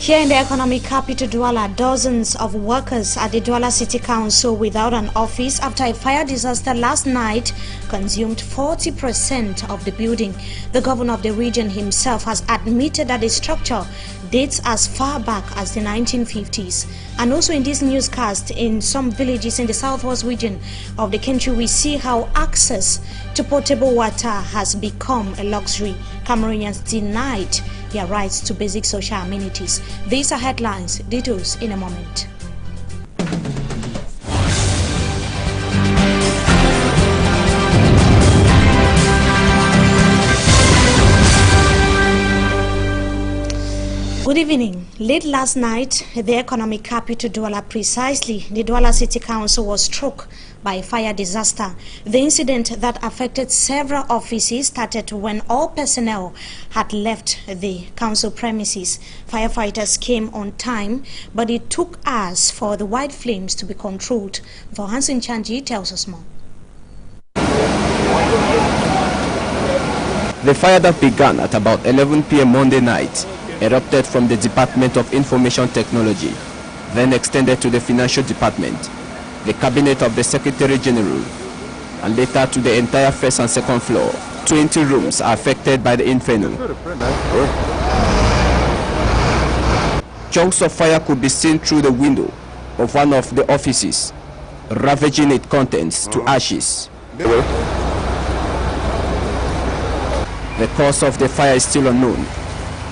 Here in the economic capital Douala, dozens of workers at the Douala City Council without an office after a fire disaster last night consumed 40% of the building. The governor of the region himself has admitted that the structure dates as far back as the 1950s. And also in this newscast, in some villages in the southwest region of the country, we see how access to potable water has become a luxury. Cameroonians denied their rights to basic social amenities. These are headlines. Details in a moment. Good evening. Late last night, the economic capital Douala, precisely the Douala City Council, was struck by a fire disaster. The incident that affected several offices started when all personnel had left the council premises. Firefighters came on time, but it took hours for the white flames to be controlled. For Hansen Chanji tells us more. The fire that began at about 11 p.m. Monday night erupted from the Department of Information Technology, then extended to the Financial Department, the Cabinet of the Secretary General, and later to the entire first and second floor. 20 rooms are affected by the inferno. Chunks of fire could be seen through the window of one of the offices, ravaging its contents to ashes. The cause of the fire is still unknown,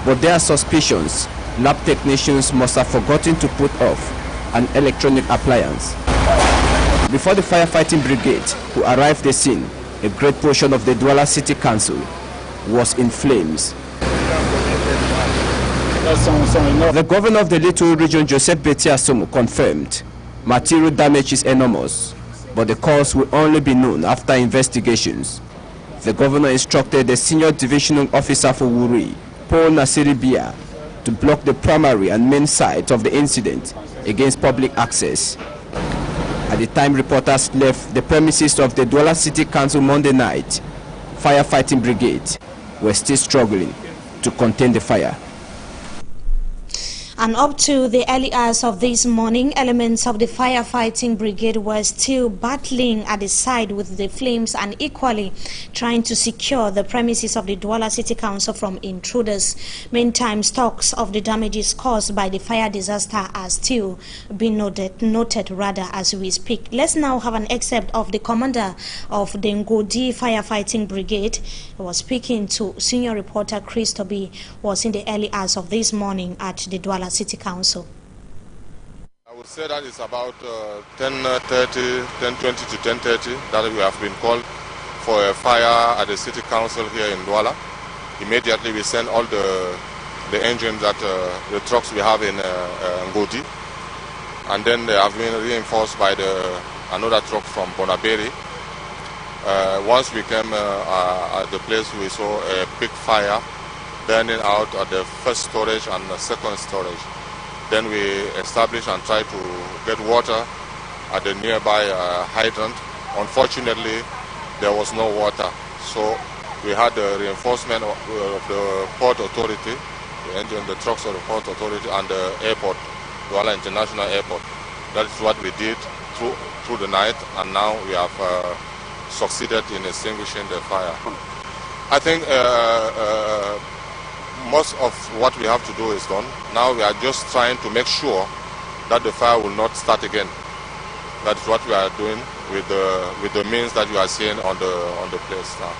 but there are suspicions lab technicians must have forgotten to put off an electronic appliance. Before the firefighting brigade who arrived at the scene, a great portion of the Douala City Council was in flames. The governor of the Little Region, Joseph Betiasomo, confirmed material damage is enormous, but the cause will only be known after investigations. The governor instructed the senior divisional officer for Wuri, Paul Nasiribia, to block the primary and main site of the incident against public access. At the time reporters left the premises of the Douala City Council Monday night, firefighting brigade were still struggling to contain the fire. And up to the early hours of this morning, elements of the firefighting brigade were still battling at the side with the flames and equally trying to secure the premises of the Douala City Council from intruders. Meantime, talks of the damages caused by the fire disaster are still being noted as we speak. Let's now have an excerpt of the commander of the Ngodi firefighting brigade. He was speaking to senior reporter Chris Toby, was in the early hours of this morning at the Douala City Council. I would say that it's about 10:20 to 10:30 that we have been called for a fire at the City Council here in Douala. Immediately we sent all the engines that the trucks we have in Ngodi, and then they have been reinforced by another truck from Bonaberi. Once we came at the place, we saw a big fire burning out at the first storage and the second storage. Then we established and tried to get water at the nearby hydrant. Unfortunately, there was no water. So we had the reinforcement of the Port Authority, the trucks of the Port Authority and the airport, Douala International Airport. That is what we did through the night, and now we have succeeded in extinguishing the fire. I think most of what we have to do is done. Now we are just trying to make sure that the fire will not start again. That is what we are doing with the means that you are seeing on the place now.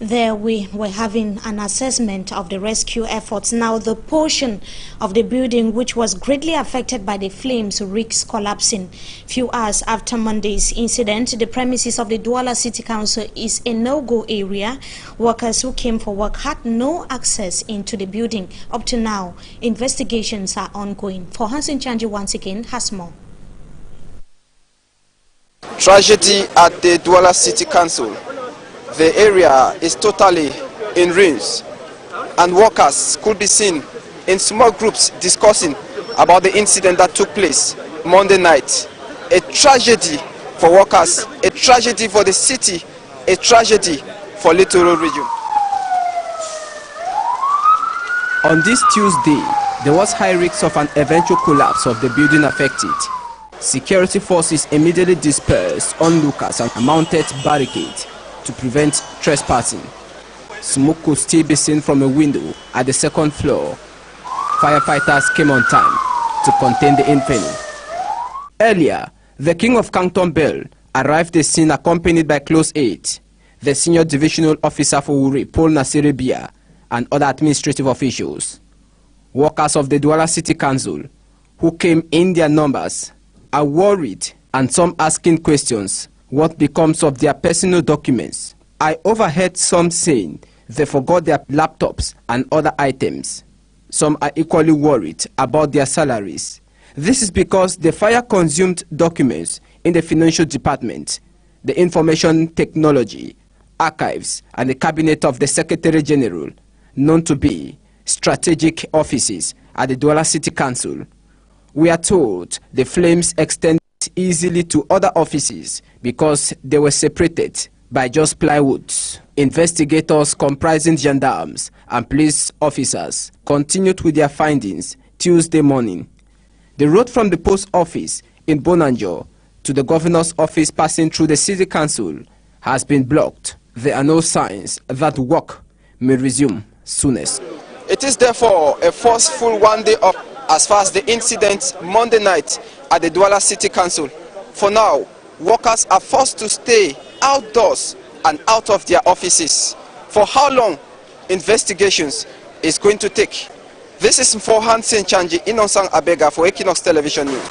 There we were having an assessment of the rescue efforts. Now the portion of the building which was greatly affected by the flames risks collapsing. Few hours after Monday's incident, the premises of the Douala City Council is a no-go area. Workers who came for work had no access into the building. Up to now, investigations are ongoing. For Hansen Chanji once again has more. Tragedy at the Douala City Council. The area is totally in ruins, and workers could be seen in small groups discussing about the incident that took place Monday night. A tragedy for workers, a tragedy for the city, a tragedy for Little Region. On this Tuesday, There was high risk of an eventual collapse of the building affected. Security forces immediately dispersed onlookers and mounted barricades to prevent trespassing. Smoke could still be seen from a window at the second floor. Firefighters came on time to contain the inferno. Earlier, the King of Canton Bell arrived at the scene accompanied by close aides, the Senior Divisional Officer for Wuri, Paul Nasiribia, and other administrative officials. Workers of the Douala City Council, who came in their numbers, are worried and some asking questions what becomes of their personal documents. I overheard some saying they forgot their laptops and other items. Some are equally worried about their salaries. This is because the fire consumed documents in the financial department, the information technology, archives, and the cabinet of the Secretary General, known to be strategic offices at the Douala City Council. We are told the flames extended easily to other offices because they were separated by just plywood. Investigators comprising gendarmes and police officers continued with their findings Tuesday morning. The road from the post office in Bonanjo to the governor's office passing through the city council has been blocked. There are no signs that work may resume soonest. It is therefore a forceful one-day up as far as the incident Monday night at the Douala City Council. For now, workers are forced to stay outdoors and out of their offices. For how long investigations is going to take? This is for Hansen Chanji Inonsang Abega for Equinox Television News.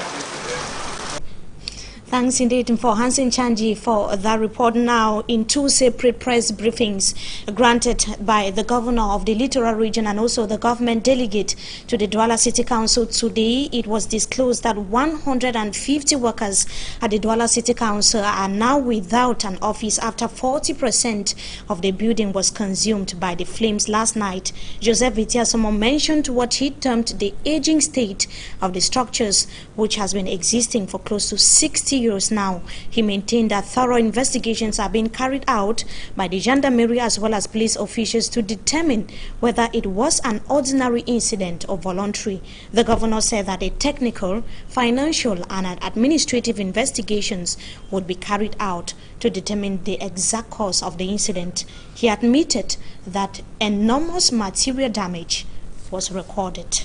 Thanks indeed for Hansen Chanji for that report. Now, in two separate press briefings granted by the governor of the Littoral region and also the government delegate to the Douala City Council today, it was disclosed that 150 workers at the Douala City Council are now without an office after 40% of the building was consumed by the flames last night. Joseph Vitiasomo mentioned what he termed the aging state of the structures, which has been existing for close to 60 years now. He maintained that thorough investigations are being carried out by the gendarmerie as well as police officials to determine whether it was an ordinary incident or voluntary. The governor said that a technical, financial and administrative investigations would be carried out to determine the exact cause of the incident. He admitted that enormous material damage was recorded.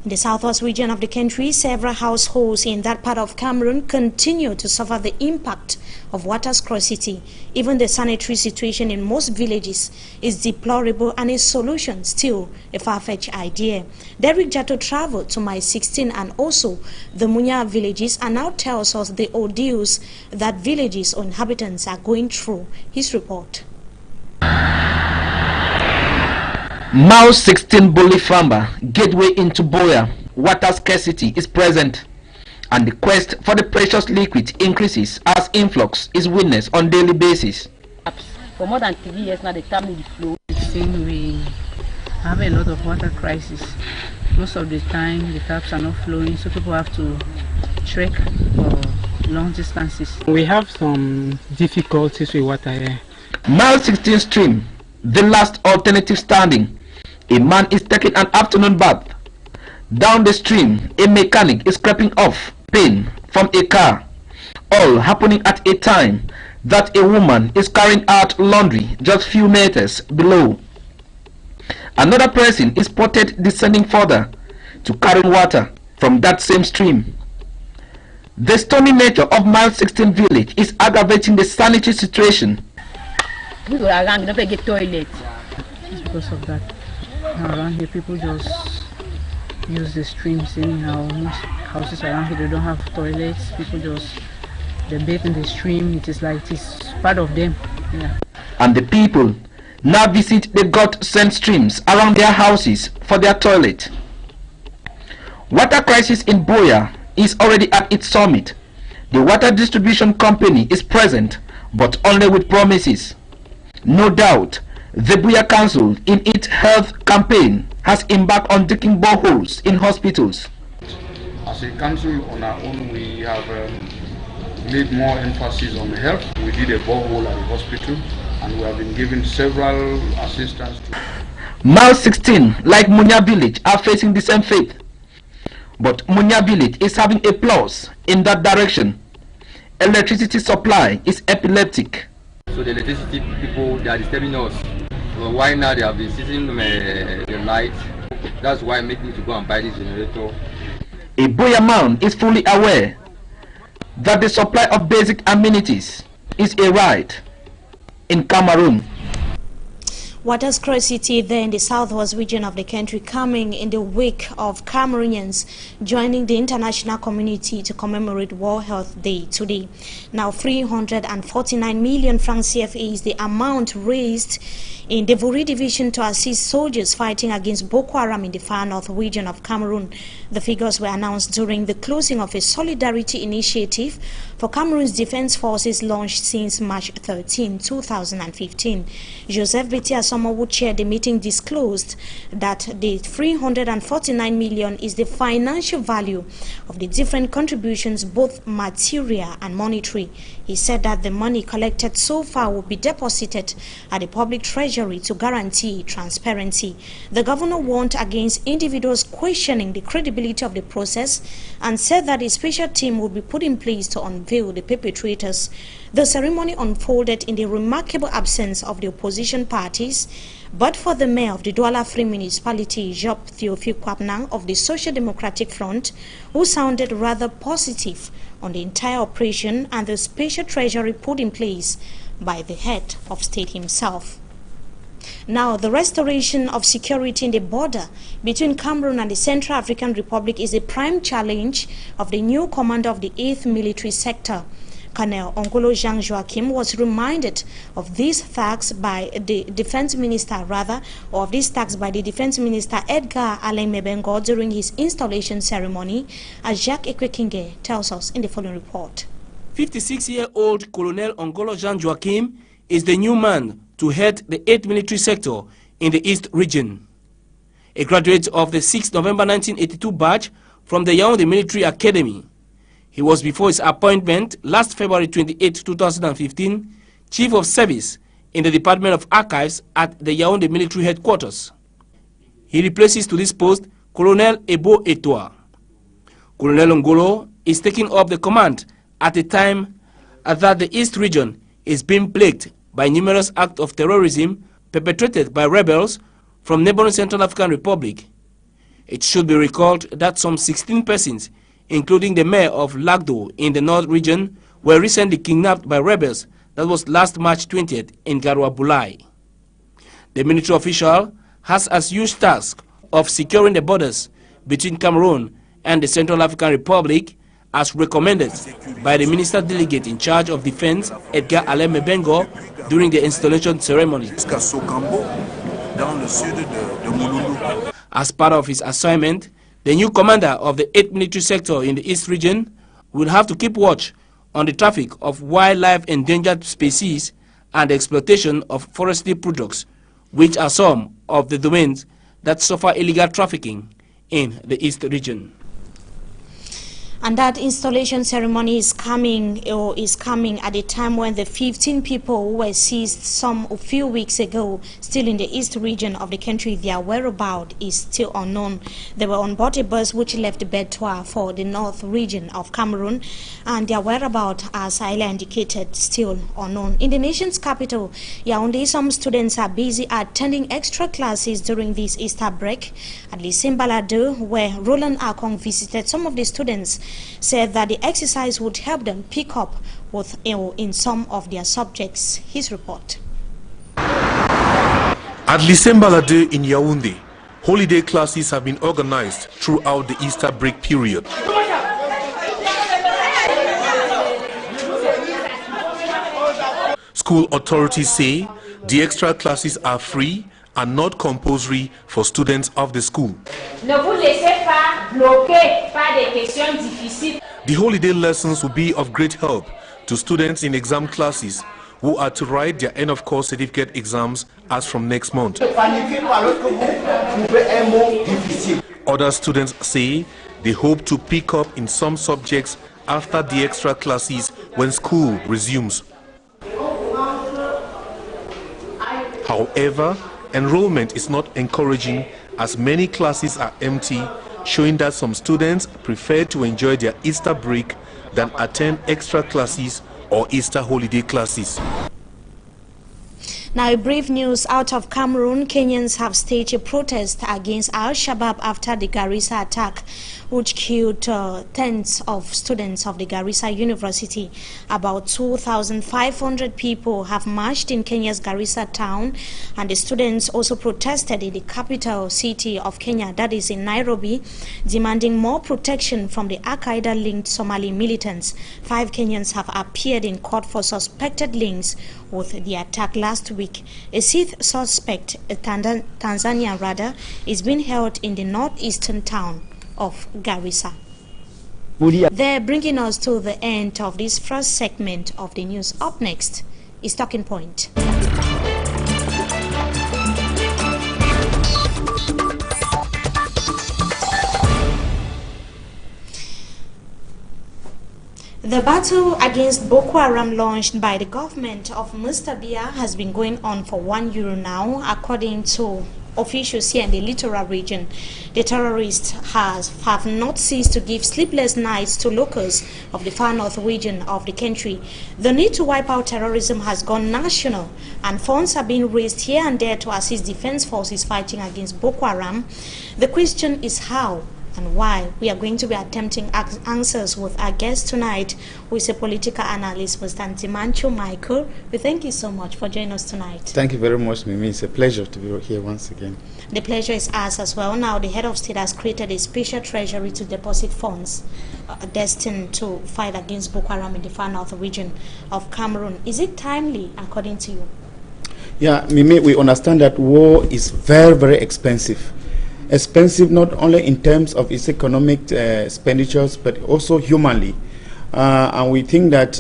In the southwest region of the country, several households in that part of Cameroon continue to suffer the impact of water scarcity. Even the sanitary situation in most villages is deplorable and a solution still a far-fetched idea. Derek Jato traveled to My 16 and also the Munya villages and now tells us the ordeals that villages or inhabitants are going through. His report. Mile 16 Bolifamba, gateway into Boya, water scarcity is present, and the quest for the precious liquid increases as influx is witnessed on daily basis. For more than 3 years now, the time we flow. We have a lot of water crisis. Most of the time, the taps are not flowing, so people have to trek for long distances. We have some difficulties with water here. Mile 16 stream, the last alternative standing. A man is taking an afternoon bath. Down the stream, a mechanic is scraping off paint from a car. All happening at a time that a woman is carrying out laundry just few meters below. Another person is spotted descending further to carry water from that same stream. The stony nature of Mile 16 village is aggravating the sanitary situation. We go around, we don't get toilet. It's because of that. Around here, people just use the streams anyhow. Most houses around here, they don't have toilets. People just, they bathe in the stream. It is like it is part of them. Yeah. And the people now visit the God-sent streams around their houses for their toilet. Water crisis in Boya is already at its summit. The water distribution company is present, but only with promises. No doubt, the Boya Council, in its health campaign, has embarked on digging boreholes in hospitals. As a council on our own, we have laid more emphasis on health. We did a borehole at the hospital, and we have been given several assistance. Mile 16, like Munya village, are facing the same fate. But Munya village is having a plus in that direction. Electricity supply is epileptic. So the electricity people, they are disturbing us. So why now they have been seizing the light? That's why I make me to go and buy this generator. A Boyaman is fully aware that the supply of basic amenities is a right in Cameroon. Water scarcity there in the southwest region of the country coming in the wake of Cameroonians joining the international community to commemorate World Health Day today. Now 349 million francs CFA is the amount raised in the Vuri division to assist soldiers fighting against Boko Haram in the far north region of Cameroon. The figures were announced during the closing of a solidarity initiative for Cameroon's defense forces launched since March 13, 2015. Joseph Betia who chaired the meeting disclosed that the 349 million is the financial value of the different contributions, both material and monetary. He said that the money collected so far will be deposited at the public treasury to guarantee transparency. The governor warned against individuals questioning the credibility of the process and said that a special team would be put in place to unveil the perpetrators. The ceremony unfolded in the remarkable absence of the opposition parties, but for the mayor of the Douala Free Municipality, Job Theophile Kwapnang of the Social Democratic Front, who sounded rather positive on the entire operation and the special treasury put in place by the head of state himself. Now, the restoration of security in the border between Cameroon and the Central African Republic is a prime challenge of the new commander of the 8th Military Sector. Colonel Ongolo Jean Joachim was reminded of these facts by the Defense Minister, by the Defense Minister Edgar Alain Mebengo during his installation ceremony, as Jacques Ekwekinge tells us in the following report. 56-year-old Colonel Ongolo Jean Joachim is the new man to head the 8th Military Sector in the East region. A graduate of the 6 November 1982 batch from the Yaoundé Military Academy, he was before his appointment last February 28, 2015, Chief of Service in the Department of Archives at the Yaoundé Military Headquarters. He replaces to this post Colonel Ebo Etoa. Colonel Ongolo is taking up the command at a time that the East region is being plagued by numerous acts of terrorism perpetrated by rebels from neighboring Central African Republic. It should be recalled that some 16 persons, including the mayor of Lagdo in the North region, were recently kidnapped by rebels. That was last March 20th in Garoua Bulai. The military official has as huge task of securing the borders between Cameroon and the Central African Republic, as recommended by the minister delegate in charge of defense, Edgar Alain Mebengo, during the installation ceremony. As part of his assignment, the new commander of the 8th Military Sector in the East region will have to keep watch on the traffic of wildlife endangered species and the exploitation of forestry products, which are some of the domains that suffer illegal trafficking in the East region. And that installation ceremony is coming at a time when the 15 people who were seized a few weeks ago, still in the East region of the country, their whereabouts is still unknown. They were on board a bus which left Bedtoa for the North region of Cameroon, and their whereabouts, as Ayla indicated, still unknown. In the nation's capital, Yaoundé, some students are busy attending extra classes during this Easter break. At RÉALISÉ Balado, where Roland Akong visited, some of the students said that the exercise would help them pick up in some of their subjects. His report. At RÉALISÉ Balado in Yaoundé, holiday classes have been organized throughout the Easter break period. School authorities say the extra classes are free and not compulsory for students of the school. Ne vous laissez pas bloquer par des questions difficiles. The holiday lessons will be of great help to students in exam classes who are to write their end of course certificate exams as from next month. Other students say they hope to pick up in some subjects after the extra classes when school resumes. However, enrollment is not encouraging as many classes are empty, showing that some students prefer to enjoy their Easter break than attend extra classes or Easter holiday classes. Now, a brief news out of Cameroon. Kenyans have staged a protest against Al-Shabaab after the Garissa attack, which killed tens of students of the Garissa University. About 2,500 people have marched in Kenya's Garissa town, and the students also protested in the capital city of Kenya, that is in Nairobi, demanding more protection from the Al-Qaeda-linked Somali militants. 5 Kenyans have appeared in court for suspected links with the attack last week. A 6th suspect, Tanzania rather, is being held in the northeastern town of Garissa. They're bringing us to the end of this first segment of the news. Up next is Talking Point. The battle against Boko Haram launched by the government of Mr. Biya has been going on for 1 year now, according to officials here in the littoral region. The terrorists have not ceased to give sleepless nights to locals of the far north region of the country. The need to wipe out terrorism has gone national, and funds are being raised here and there to assist defense forces fighting against Boko Haram. The question is how and why. We are going to be attempting answers with our guest tonight, who is a political analyst, Mr. Ntimancho Michael. We thank you so much for joining us tonight. Thank you very much, Mimi. It's a pleasure to be here once again. The pleasure is ours as well. Now, the head of state has created a special treasury to deposit funds destined to fight against Boko Haram in the far north region of Cameroon. Is it timely, according to you? Yeah, Mimi, we understand that war is very, very expensive. Expensive not only in terms of its economic expenditures, but also humanly. And we think that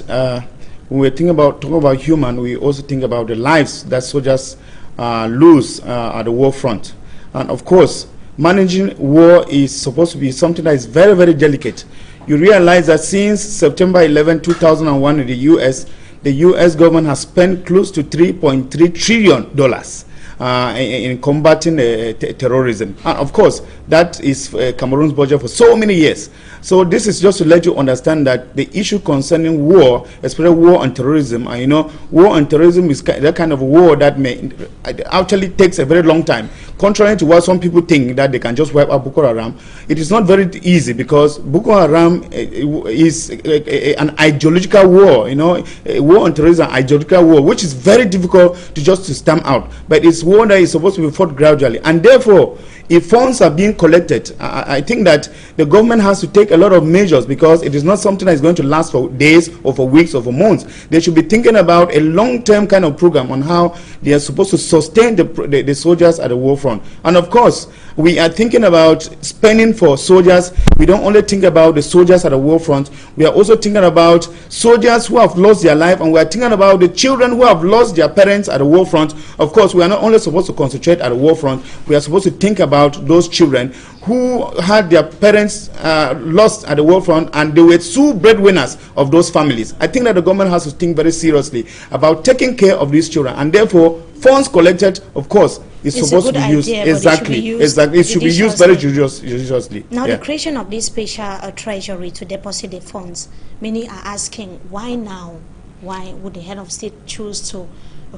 when we think about talk about human, we also think about the lives that soldiers lose at the war front. And of course, managing war is supposed to be something that is very, very delicate. You realize that since September 11, 2001 in the U.S. government has spent close to $3.3 trillion in combating terrorism. And of course, that is Cameroon's budget for so many years. So this is just to let you understand that the issue concerning war, especially war on terrorism, and you know, war on terrorism is that kind of war that may actually takes a very long time. Contrary to what some people think, that they can just wipe out Boko Haram, it is not very easy, because Boko Haram is an ideological war, you know, a war on terrorism, ideological war, which is very difficult to just stamp out. But it's war that is supposed to be fought gradually, and therefore, if funds are being collected, I think that the government has to take a lot of measures, because it is not something that is going to last for days or for weeks or for months. They should be thinking about a long-term kind of program on how they are supposed to sustain the soldiers at the war front. And of course, we are thinking about spending for soldiers. We don't only think about the soldiers at the war front, we are also thinking about soldiers who have lost their life, and we are thinking about the children who have lost their parents at the war front. Of course, we are not only supposed to concentrate at the war front, we are supposed to think about those children who had their parents lost at the war front, and they were two breadwinners of those families. I think that the government has to think very seriously about taking care of these children, and therefore funds collected, of course, is supposed to be used exactly. It should be used very judiciously. Now, the creation of this special treasury to deposit the funds, many are asking, why now? Why would the head of state choose to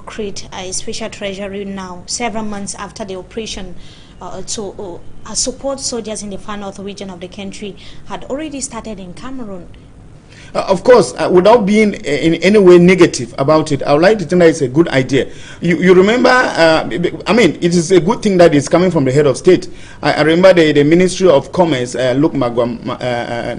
create a special treasury now, several months after the operation to support soldiers in the far north region of the country had already started in Cameroon? Of course, without being in any way negative about it, I would like to think that it's a good idea. You remember, I mean, it is a good thing that is coming from the head of state. I remember the Ministry of Commerce, Luke Magwam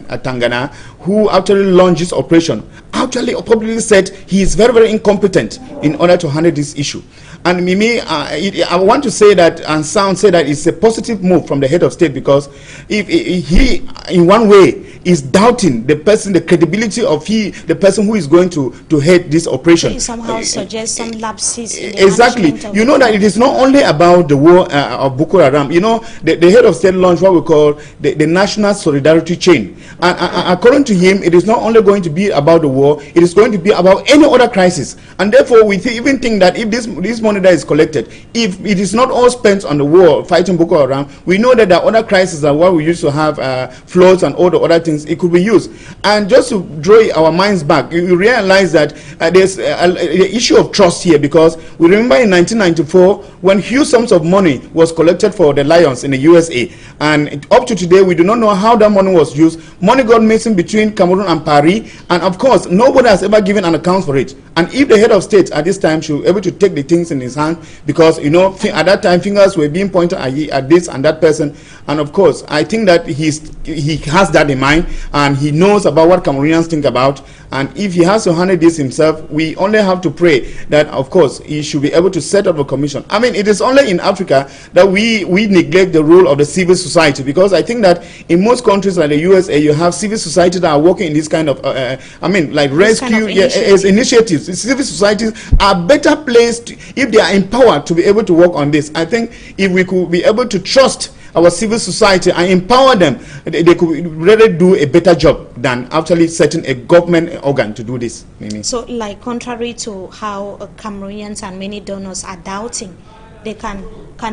Atangana, who actually launched this operation, actually publicly said he is very, very incompetent in order to handle this issue. And Mimi, I want to say that, and Sound say that it's a positive move from the head of state, because if he, in one way, is doubting the person, the credibility of the person who is going to head this operation. He somehow suggests some lapses in the exactly. You know that it is not only about the war of Boko Haram. You know, the head of state launched what we call the National Solidarity Chain. And according to him, it is not only going to be about the war, it is going to be about any other crisis. And therefore, we even think that if this money that is collected, if it is not all spent on the war fighting Boko Haram, we know that there are other crises and what we used to have floods and all the other things, it could be used. And just to draw our minds back, you realize that there's the issue of trust here, because we remember in 1994 when huge sums of money was collected for the Lions in the USA, and up to today we do not know how that money was used. Money got missing between Cameroon and Paris, and of course nobody has ever given an account for it. And if the head of state at this time should be able to take the things in his hand, because you know at that time fingers were being pointed at this and that person, and of course I think that he has that in mind and he knows about what Cameroonians think about, and if he has to handle this himself, we only have to pray that of course he should be able to set up a commission. I mean, it is only in Africa that we neglect the role of the civil society, because I think that in most countries like the USA you have civil society that are working in this kind of I mean like rescue kind of initiatives. Civil societies are better placed if they are empowered to be able to work on this. I think if we could be able to trust our civil society and empower them, they could really do a better job than actually setting a government organ to do this. Mimi. So, like, contrary to how Cameroonians and many donors are doubting, they can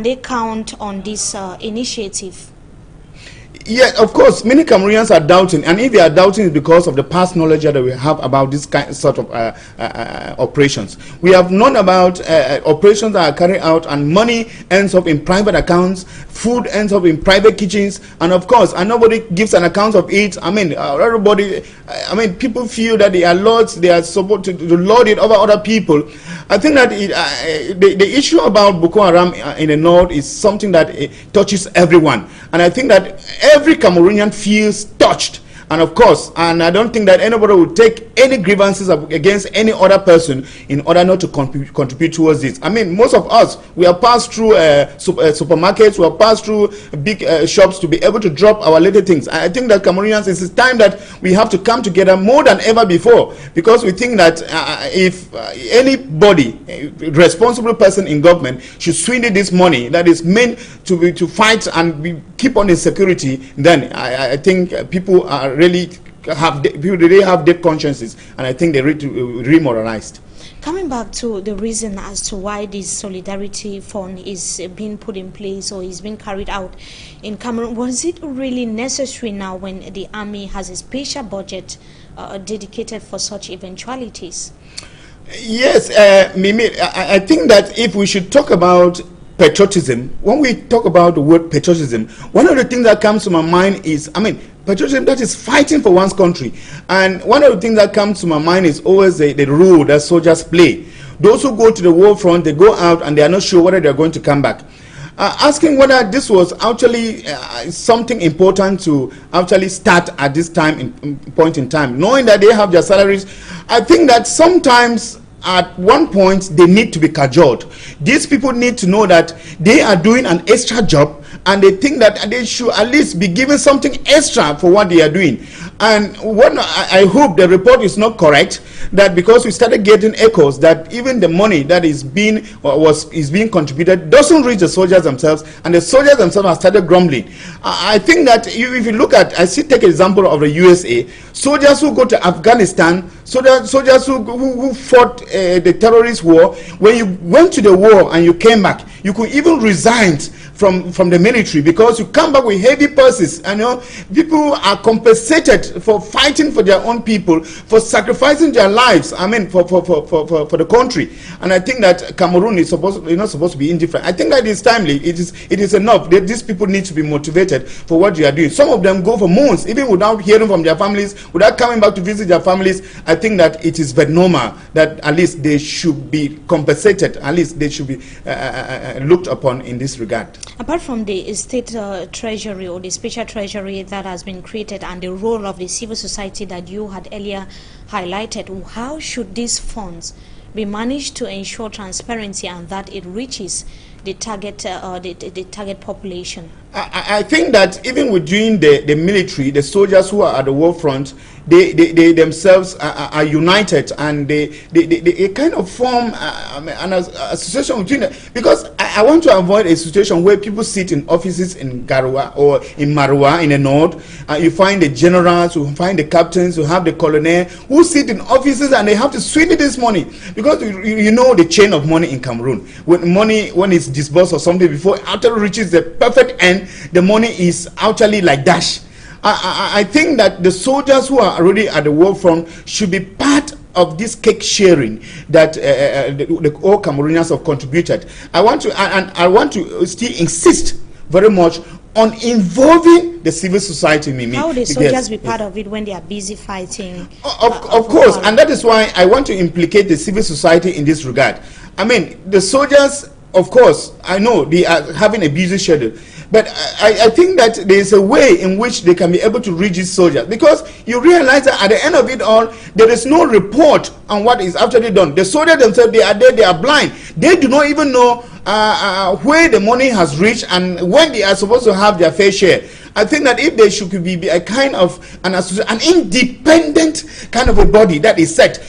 they count on this initiative? Yeah, of course, many Cameroonians are doubting, and if they are doubting, it's because of the past knowledge that we have about this sort of operations. We have known about operations that are carried out, and money ends up in private accounts, food ends up in private kitchens, and of course, and nobody gives an account of it. I mean, everybody, I mean, people feel that they are lords, they are supposed to lord it over other people. I think that the issue about Boko Haram in the north is something that touches everyone, and I think that every Cameroonian feels touched. And of course, and I don't think that anybody will take any grievances against any other person in order not to contribute towards this. I mean, most of us, we have passed through supermarkets, we have passed through big shops to be able to drop our little things. I think that Cameroonians, it's time that we have to come together more than ever before, because we think that if anybody, responsible person in government, should swindle this money that is meant to fight and keep on insecurity, then I think people are really have deep consciences, and I think they're remoralized. Coming back to the reason as to why this solidarity fund is being put in place or is being carried out in Cameroon, was it really necessary now when the army has a special budget dedicated for such eventualities? Yes, Mimi, I think that if we should talk about patriotism, when we talk about the word patriotism, one of the things that comes to my mind is, I mean, patriotism, that is fighting for one's country. And one of the things that comes to my mind is always the role that soldiers play. Those who go to the war front, they go out and they are not sure whether they are going to come back. Asking whether this was actually something important to actually start at this point in time, knowing that they have their salaries. I think that sometimes at one point they need to be cajoled. These people need to know that they are doing an extra job, and they think that they should at least be given something extra for what they are doing. And what I hope the report is not correct, that because we started getting echoes that even the money that is being contributed doesn't reach the soldiers themselves, and the soldiers themselves have started grumbling. I think that if you look at, take an example of the USA, soldiers who go to Afghanistan, soldiers who fought the terrorist war, when you went to the war and you came back, you could even resign from the military, because you come back with heavy purses, and you know, people are compensated for fighting for their own people, for sacrificing their lives, I mean, for the country. And I think that Cameroon is not supposed to be indifferent. I think that it's timely. It is enough that these people need to be motivated for what they are doing. Some of them go for months even without hearing from their families, without coming back to visit their families. I think that it is very normal that at least they should be compensated, at least they should be looked upon in this regard. Apart from the state treasury or the special treasury that has been created and the role of the civil society that you had earlier highlighted, how should these funds be managed to ensure transparency and that it reaches target the target population? I think that even within the military, the soldiers who are at the war front, they themselves are united, and they kind of form an association between them, because I want to avoid a situation where people sit in offices in Garua or in Marua in the north. You find the generals, you find the captains, you have the colonel who sit in offices and they have to swindle this money, because you know the chain of money in Cameroon. When it's disbursed or something, before it actually reaches the perfect end, the money is actually like dash. I think that the soldiers who are already at the war front should be part of this cake sharing that all Cameroonians have contributed. I want to still insist very much on involving the civil society. Mimi. How would the soldiers be part of it when they are busy fighting? Of course, and that is why I want to implicate the civil society in this regard. I mean, the soldiers, of course, I know they are having a busy schedule, but I think that there is a way in which they can be able to reach these soldiers, because you realize that at the end of it all, there is no report on what is actually done. The soldiers themselves, they are there, they are blind. They do not even know where the money has reached and when they are supposed to have their fair share. I think that if there should be a kind of an independent kind of a body that is set,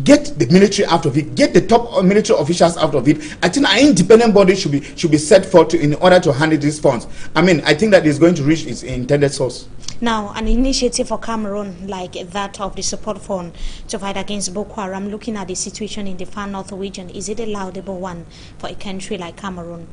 get the military out of it, get the top military officials out of it. I think an independent body should be set forth in order to handle these funds. I mean, I think that is going to reach its intended source. Now, an initiative for Cameroon like that of the support fund to fight against Boko Haram, looking at the situation in the far north region, is it a laudable one for a country like Cameroon?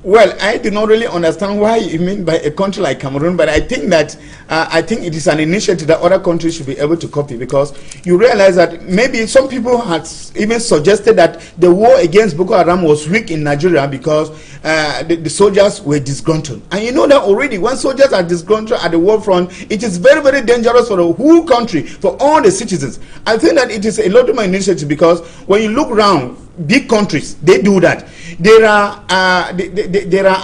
Well, I do not really understand why you mean by a country like Cameroon, but I think that it is an initiative that other countries should be able to copy, because you realize that maybe some people had even suggested that the war against Boko Haram was weak in Nigeria because the soldiers were disgruntled. And you know that already when soldiers are disgruntled at the war front, it is very, very dangerous for the whole country, for all the citizens. I think that it is a lot of my initiative, because when you look around, big countries, they do that. There are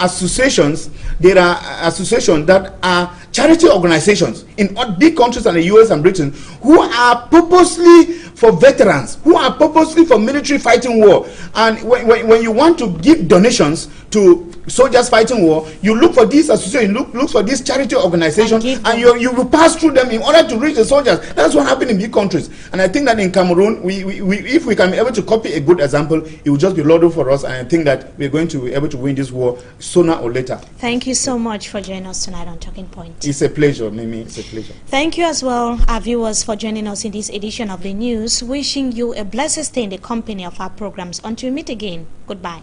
associations that are charity organizations in big countries and the US and Britain who are purposely for veterans, who are purposely for military fighting war. And when you want to give donations to soldiers fighting war, you look for these associations, look for these charity organizations, and you will pass through them in order to reach the soldiers. That's what happened in big countries. And I think that in Cameroon, if we can be able to copy a good example, it will just be laudable for us. And I think that we're going to be able to win this war sooner or later. Thank you so much for joining us tonight on Talking Point. It's a pleasure, Mimi. It's a pleasure. Thank you as well, our viewers, for joining us in this edition of the news. Wishing you a blessed stay in the company of our programs. Until we meet again, goodbye.